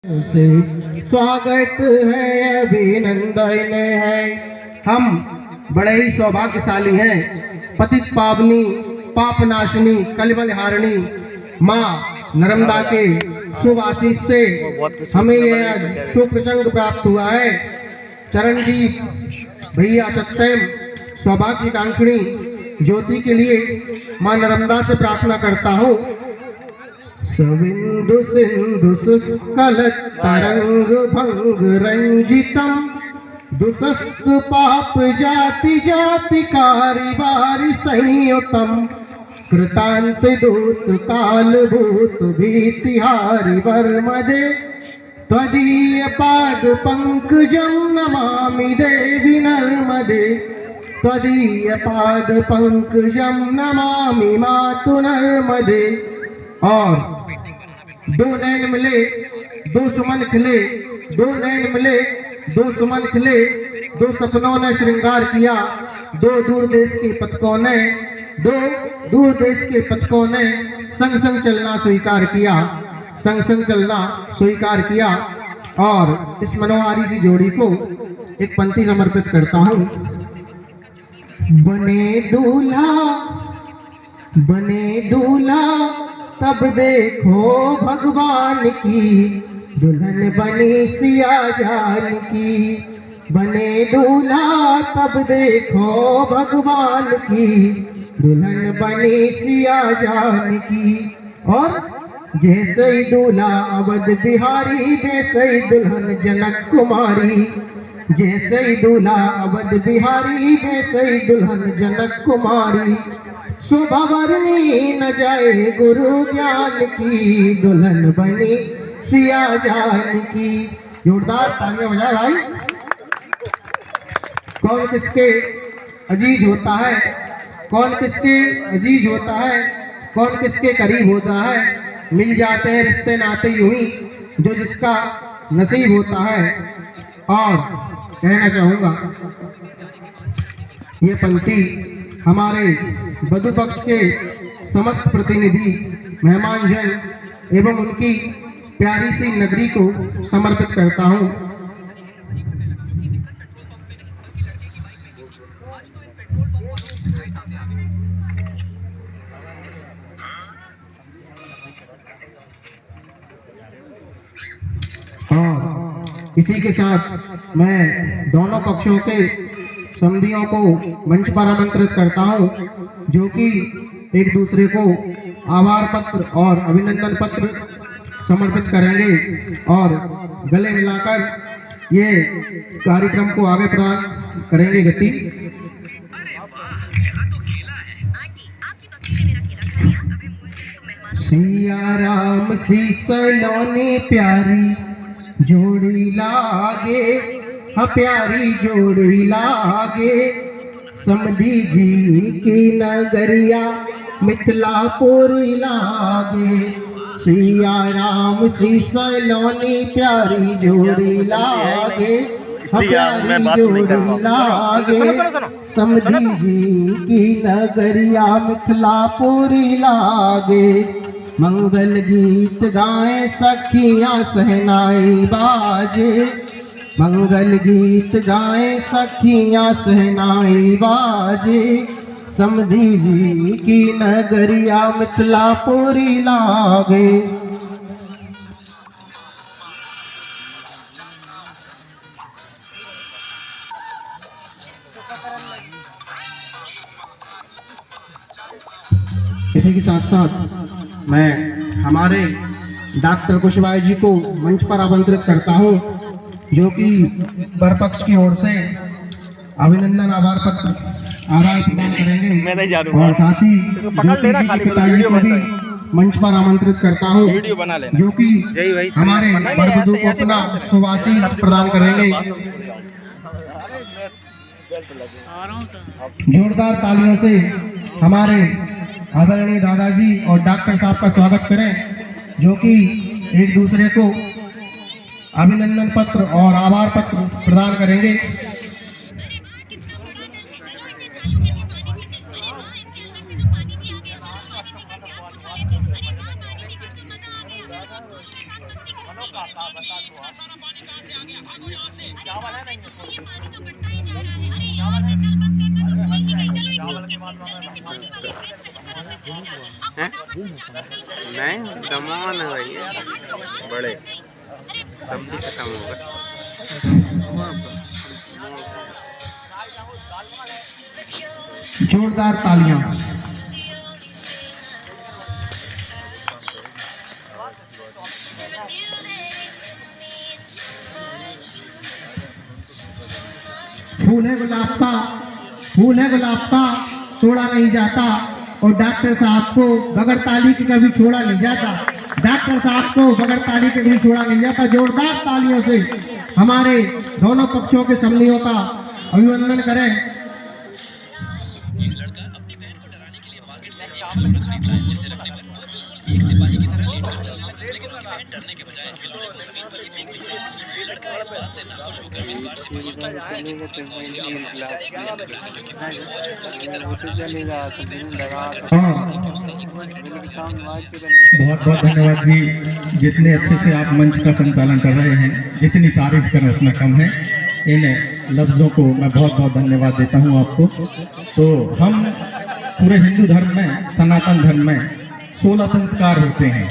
से स्वागत है, अभिनंदन है। हम बड़े ही सौभाग्यशाली हैं। पतित पावनी पापनाशिनी कलिमल हारिणी माँ नर्मदा के शुभ आशीष से हमें यह शुभ प्रसंग प्राप्त हुआ है। चरणजीत भैया सत्यम सौभाग्यकांक्षिणी ज्योति के लिए माँ नर्मदा से प्रार्थना करता हूँ। सविंदु सिंधु शुष्कलत तरंग भंग रंजितम दुसस्तु पाप जाति जाति कारी वारि संयुतम कृतांत दूत काल भूत भीतिहारि वर्मदे त्वदीय पाद पंकजं नमामि देवी नर्मदे त्वदीय पाद पंकजं नमामि मातु नर्मदे। और दो नैन मिले दो सुमन खिले, दो नैन मिले दो सुमन खिले, दो सपनों ने श्रृंगार किया, दो दूर देश के पथकों ने, दो दूर देश के पथकों ने संग संग चलना स्वीकार किया, संग संग चलना स्वीकार किया। और इस मनोहारी सी जोड़ी को एक पंक्ति समर्पित करता हूँ। बने दूल्हा तब देखो भगवान की, दुल्हन बनी सिया जान की। बने दूल्हा तब देखो भगवान की, दुल्हन बनी सिया जान की। और जैसे ही दूल्हा अवध बिहारी, वैसे ही दुल्हन जनक कुमारी। जैसे ही दूल्हा अवध बिहारी, वैसे ही दुल्हन जनक कुमारी। सुभवरनी न जाए गुरु ज्ञान की, दुल्हन बनी सिया जान की। जोरदार तालियां बजाए भाई। कौन किसके अजीज होता है, कौन किसके अजीज होता है, कौन किसके करीब होता है। मिल जाते हैं रिश्ते नाते यूं ही, जो जिसका नसीब होता है। और कहना चाहूँगा ये पंक्ति हमारे वधु पक्ष के समस्त प्रतिनिधि मेहमानजन एवं उनकी प्यारी सी नगरी को समर्पित करता हूँ। और इसी के साथ मैं दोनों पक्षों के समधियों को मंच पर आमंत्रित करता हूं, जो कि एक दूसरे को आभार पत्र और अभिनंदन पत्र समर्पित करेंगे और गले मिलाकर ये कार्यक्रम को आगे प्रदान करेंगे गति। सिया राम सी सलोनी प्यारी जोड़ी लागे, हाँ प्यारी जोड़ी लागे। समधी जी की नगरिया मिथिलापुर लागे। सिया राम सी सलोनी प्यारी जोड़ी लागे, हाँ प्यारी जोड़ी लागे। समधी जी की नगरिया मिथिलापुर लागे। मंगल गीत गाए सखियां सहनाई बाजे, मंगल गीत गाए सखियां सहनाई बाजे। समधी जी की नगरिया मिथिलापुरी लागे। इसी के साथ साथ मैं हमारे डॉक्टर कुशवाहा जी को मंच पर आमंत्रित करता हूं, जो कि बरपक्ष की ओर से अभिनंदन आभार पत्र प्रदान करेंगे। और साथ ही पिताजी को भी मंच पर आमंत्रित करता हूं, जो कि हमारे बड़बधू को अपना शुभ आशीष प्रदान करेंगे। जोरदार तालियों से हमारे आदरणीय दादाजी और डॉक्टर साहब का स्वागत करें, जो कि एक दूसरे को अभिनंदन पत्र और आभार पत्र प्रदान करेंगे। बता नहीं दमन है भाई, बड़े सब्जी खत्म होगा। जोरदार तालियां। फूल है गुलाब का, फूल है गुलाब का, तोड़ा नहीं जाता। और डॉक्टर साहब को बगैर ताली के कभी छोड़ा नहीं जाता। डॉक्टर साहब को बगैर ताली के कभी छोड़ा नहीं जाता। जोरदार तालियों से हमारे दोनों पक्षों के समन्वयों का अभिनंदन करें। जिसे रखने पर वो बिल्कुल एक सिपाही की तरह लेट कर चलना, लेकिन उसकी बहन डरने के बजाय खिलौने को जमीन पर ही फेंक दी। लड़का इस बात से नाखुश होकर इस बार सिपाही की फौज के लिए वापस देख लिया, क्योंकि पूरी फौज उसी की तरफ बहुत बहुत धन्यवाद जी। जितने अच्छे से आप मंच का संचालन कर रहे हैं, जितनी तारीफ करें उतना कम है। इन लफ्ज़ों को मैं बहुत बहुत धन्यवाद देता हूं आपको। तो हम पूरे हिंदू धर्म में, सनातन धर्म में 16 संस्कार होते हैं।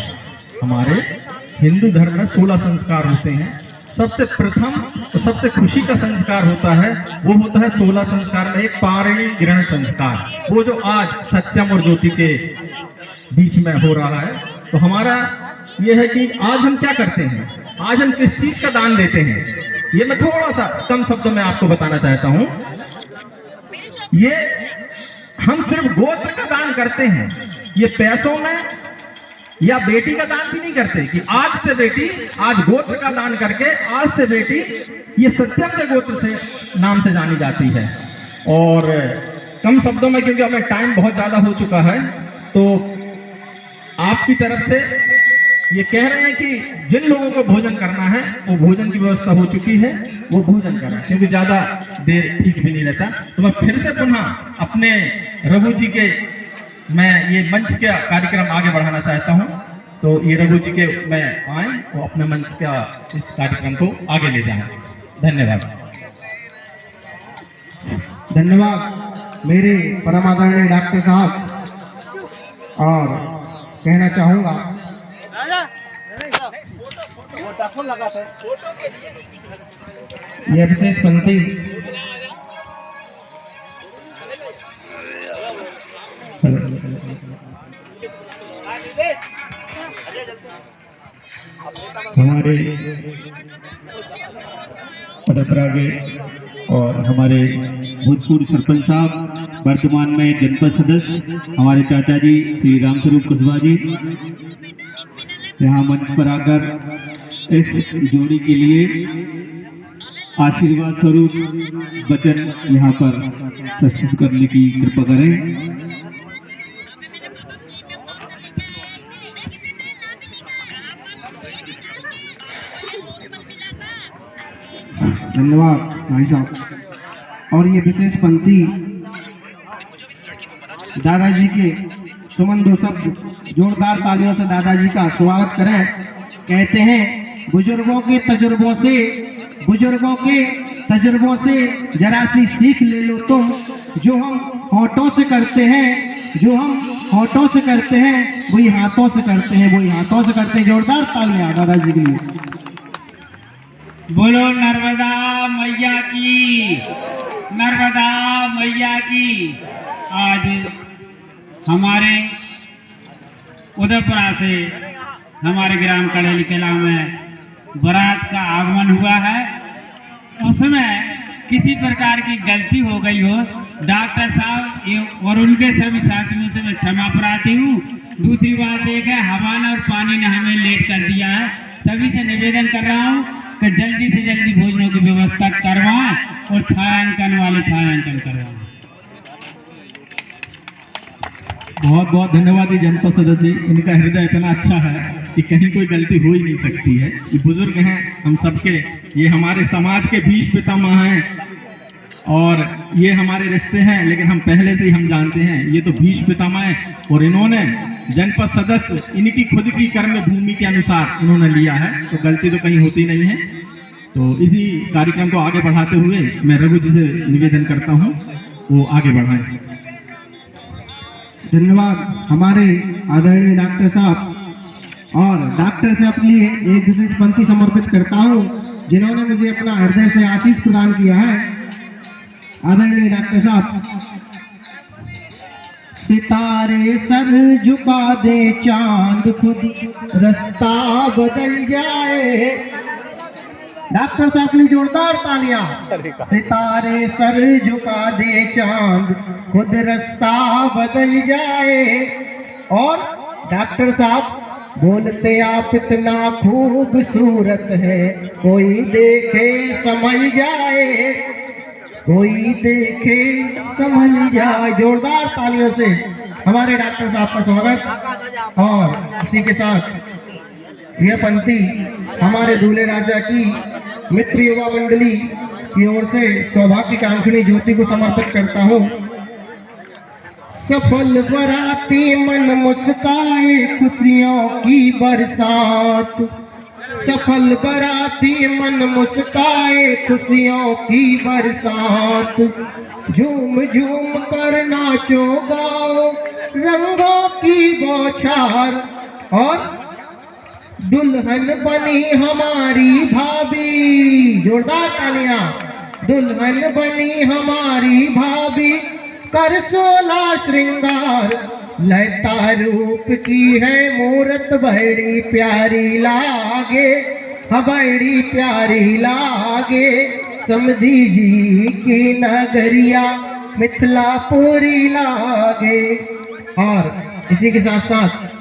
हमारे हिंदू धर्म में 16 संस्कार होते हैं। सबसे प्रथम तो सबसे खुशी का संस्कार होता है, वो होता है 16 संस्कार में एक पारणी ग्रहण संस्कार, वो जो आज सत्यम और ज्योति के बीच में हो रहा है। तो हमारा ये है कि आज हम क्या करते हैं, आज हम किस चीज का दान देते हैं, ये मैं थोड़ा सा कम शब्दों में आपको बताना चाहता हूँ। ये हम सिर्फ गोत्र का दान करते हैं, ये पैसों में या बेटी का दान भी नहीं करते कि आज से बेटी, आज गोत्र का दान करके आज से बेटी ये सत्यम के गोत्र से नाम से जानी जाती है। और कम शब्दों में, क्योंकि हमें टाइम बहुत ज्यादा हो चुका है, तो आपकी तरफ से ये कह रहे हैं कि जिन लोगों को भोजन करना है वो भोजन की व्यवस्था हो चुकी है, वो भोजन करें, क्योंकि ज्यादा देर ठीक भी नहीं रहता। तो मैं फिर से पुनः अपने रघु जी के मैं ये मंच का कार्यक्रम आगे बढ़ाना चाहता हूं। तो ये रघु जी के मैं आए वो अपने मंच का इस कार्यक्रम को आगे ले जाएं। धन्यवाद। धन्यवाद मेरे परम आदरणीय डॉक्टर साहब। और कहना चाहूंगा यह विशेष पंक्ति हमारे पदप्रागे और हमारे भूतपूर्व सरपंच साहब, वर्तमान में जनपद सदस्य हमारे चाचा जी श्री रामस्वरूप कुशवाहा जी यहाँ मंच पर आकर इस जोड़ी के लिए आशीर्वाद स्वरूप वचन यहाँ पर प्रस्तुत करने की कृपा करें। धन्यवाद भाई साहब। और ये विशेष पंक्ति दादाजी के सुमन दो शब्द जोरदार तालियों से दादाजी का स्वागत करें। कहते हैं बुजुर्गों के तजुर्बों से जरा सी सीख ले लो तुम, जो हम होठों से करते हैं वही हाथों से करते हैं। जोरदार तालियां दादाजी के लिए। बोलो नर्मदा मैया की, नर्मदा मैया की। आज हमारे उदयपुरा से हमारे ग्राम कड़ेली किला में बारात का आगमन हुआ है। उसमें किसी प्रकार की गलती हो गई हो, डॉक्टर साहब और उनके सभी साथियों से मैं क्षमा प्रार्थी हूँ। दूसरी बात एक है, हवा और पानी ने हमें लेट कर दिया है। सभी से निवेदन कर रहा हूँ कि जल्दी से जल्दी भोजनों की व्यवस्था करवाएं और छायांकन वाले छायांकन करवाएं। बहुत बहुत धन्यवाद जी जनपद सदस्य जी। इनका हृदय इतना अच्छा है कि कहीं कोई गलती हो ही नहीं सकती है। ये बुजुर्ग हैं हम सबके, ये हमारे समाज के बीच पितामह हैं और ये हमारे रिश्ते हैं, लेकिन हम पहले से ही हम जानते हैं ये तो भीष्म पितामह हैं। और इन्होंने जनपद सदस्य इनकी खुद की कर्म भूमि के अनुसार उन्होंने लिया है, तो गलती तो कहीं होती नहीं है। तो इसी कार्यक्रम को आगे बढ़ाते हुए मैं रघु जी से निवेदन करता हूँ वो आगे बढ़ाएं। धन्यवाद हमारे आदरणीय डॉक्टर साहब। और डॉक्टर साहब के लिए एक विशेष पंक्ति समर्पित करता हूँ जिन्होंने मुझे अपना हृदय से आशीष प्रदान किया है। आदरणीय डॉक्टर साहब, सितारे सर झुका दे चांद खुद रास्ता बदल जाए। डॉक्टर साहब के लिए जोरदार तालियां। सितारे सर झुका दे चांद खुद रास्ता बदल जाए। और डॉक्टर साहब बोलते आप इतना खूबसूरत है, कोई देखे समझ जाए, कोई देखे समझ जाए। जोरदार तालियों से हमारे डॉक्टर साहब का स्वागत। और इसी के साथ यह पंक्ति हमारे दूल्हे राजा की मित्र युवा मंडली की ओर से सौभाग्य कांक्षणी ज्योति को समर्पित करता हूँ। सफल बराती मन मुस्काए खुशियों की बरसात। सफल बराती मन मुस्काए खुशियों की बरसात। झूम झूम कर नाचो गाओ रंगों की बौछार। और दुल्हन बनी हमारी भाभी। जोरदार तालियां। दुल्हन बनी हमारी भाभी कर 16 श्रृंगार। लता रूप की है मूरत बड़ी प्यारी लागे, बड़ी प्यारी लागे। समधी जी की नगरिया मिथिलापुरी लागे। और इसी के साथ साथ